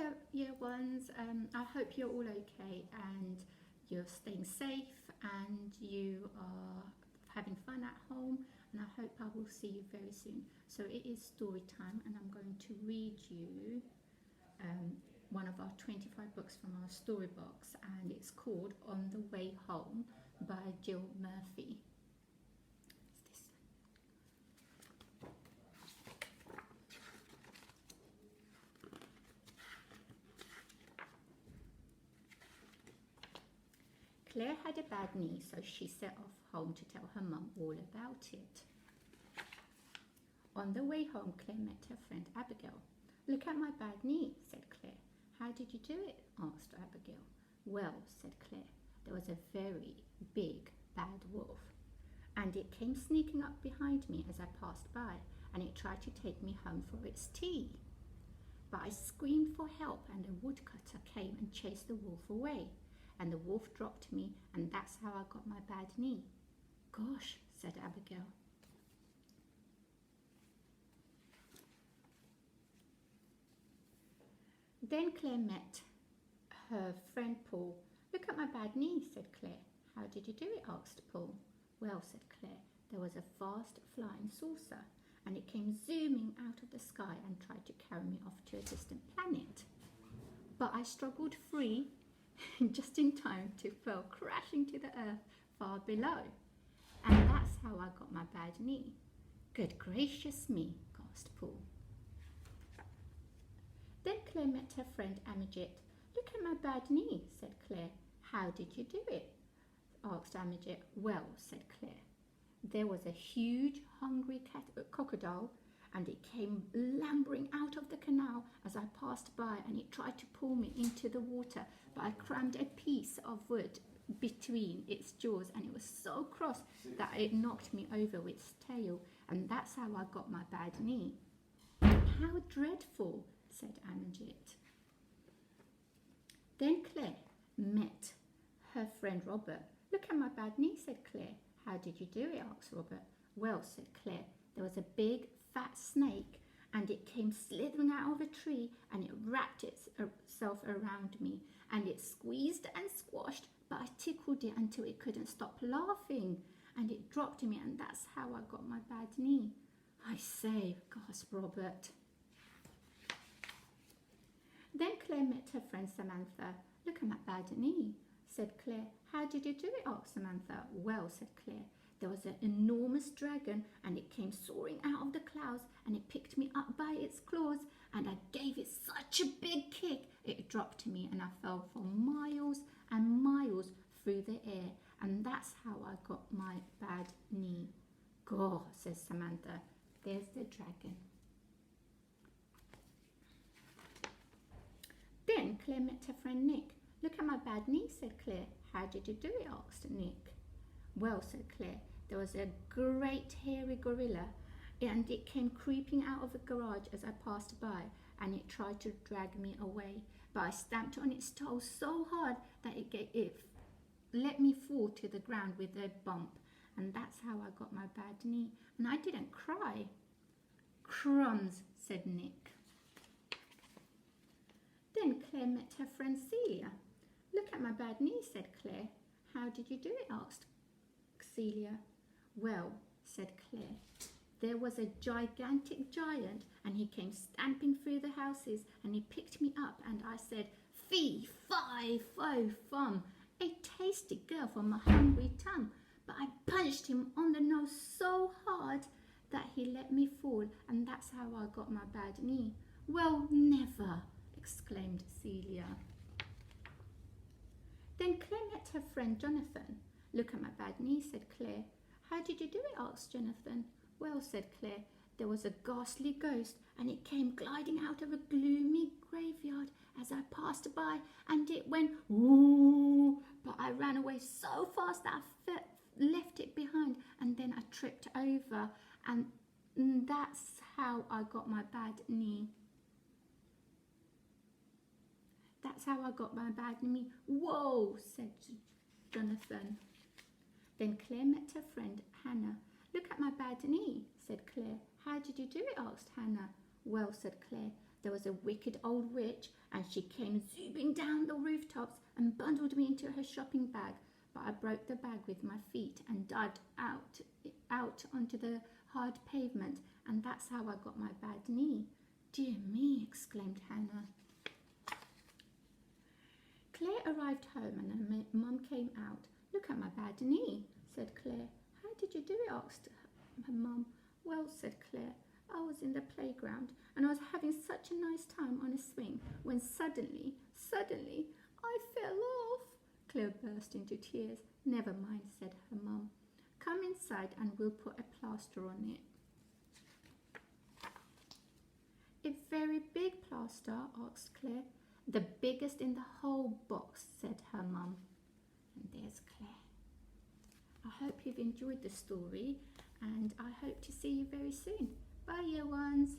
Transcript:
Hello, year ones. I hope you're all okay and you're staying safe and you are having fun at home. And I hope I will see you very soon. So it is story time, and I'm going to read you one of our 25 books from our story box, and it's called On the Way Home by Jill Murphy. Claire had a bad knee, so she set off home to tell her mum all about it. On the way home, Claire met her friend Abigail. "Look at my bad knee," said Claire. "How did you do it?" asked Abigail. "Well," said Claire, "there was a very big bad wolf, and it came sneaking up behind me as I passed by, and it tried to take me home for its tea. But I screamed for help, and a woodcutter came and chased the wolf away. And the wolf dropped me, and that's how I got my bad knee." "Gosh," said Abigail. Then Claire met her friend Paul. "Look at my bad knee," said Claire. "How did you do it?" asked Paul. "Well," said Claire, "there was a fast flying saucer, and it came zooming out of the sky and tried to carry me off to a distant planet. But I struggled free just in time to fall crashing to the earth far below. And that's how I got my bad knee." "Good gracious me," gasped Paul. Then Claire met her friend Midget. "Look at my bad knee," said Claire. "How did you do it?" asked Midget. "Well," said Claire, "there was a huge hungry crocodile, and it came lumbering out of the canal as I passed by, and it tried to pull me into the water, but I crammed a piece of wood between its jaws, and it was so cross that it knocked me over with its tail, and that's how I got my bad knee." "How dreadful," said Midget. Then Claire met her friend Robert. "Look at my bad knee," said Claire. "How did you do it?" asked Robert. "Well," said Claire, "there was a big fat snake, and it came slithering out of a tree, and it wrapped itself around me, and it squeezed and squashed, but I tickled it until it couldn't stop laughing, and it dropped me, and that's how I got my bad knee." "I say," gasped Robert. Then Claire met her friend Samantha. "Look at my bad knee," said Claire. "How did you do it?" asked Samantha. "Well," said Claire, "there was an enormous dragon, and it came soaring out of the clouds, and it picked me up by its claws, and I gave it such a big kick, it dropped me, and I fell for miles and miles through the air, and that's how I got my bad knee." "Gosh," says Samantha, "there's the dragon." Then Claire met her friend Nick. "Look at my bad knee," said Claire. "How did you do it?" asked Nick. "Well," said Claire, "there was a great hairy gorilla, and it came creeping out of the garage as I passed by, and it tried to drag me away, but I stamped on its toes so hard that it let me fall to the ground with a bump, and that's how I got my bad knee, and I didn't cry." "Crumbs," said Nick. Then Claire met her friend Celia. "Look at my bad knee," said Claire. "How did you do it?" asked Celia. "Well," said Claire, "there was a gigantic giant, and he came stamping through the houses, and he picked me up, and I said, 'Fee, fi, fo, fum,' a tasty girl from a hungry tongue, but I punched him on the nose so hard that he let me fall, and that's how I got my bad knee." "Well, never," exclaimed Celia. Then Claire met her friend Jonathan. "Look at my bad knee," said Claire. "How did you do it?" asked Jonathan. "Well," said Claire, "there was a ghastly ghost, and it came gliding out of a gloomy graveyard as I passed by, and it went ooh, but I ran away so fast that I left it behind, and then I tripped over, and that's how I got my bad knee." "That's how I got my bad knee." "Whoa," said Jonathan. Then Claire met her friend Hannah. "Look at my bad knee," said Claire. "How did you do it?" asked Hannah. "Well," said Claire, there was a wicked old witch, and she came zooming down the rooftops and bundled me into her shopping bag. But I broke the bag with my feet and dived out onto the hard pavement, and that's how I got my bad knee." "Dear me," exclaimed Hannah. Claire arrived home and her mum came out. "Look at my bad knee," said Claire. "How did you do it?" asked her mum. "Well," said Claire, "I was in the playground and I was having such a nice time on a swing when suddenly, I fell off." Claire burst into tears. "Never mind," said her mum. "Come inside and we'll put a plaster on it." "A very big plaster?" asked Claire. "The biggest in the whole box," said her mum. And there's Claire. I hope you've enjoyed the story, and I hope to see you very soon. Bye, year ones.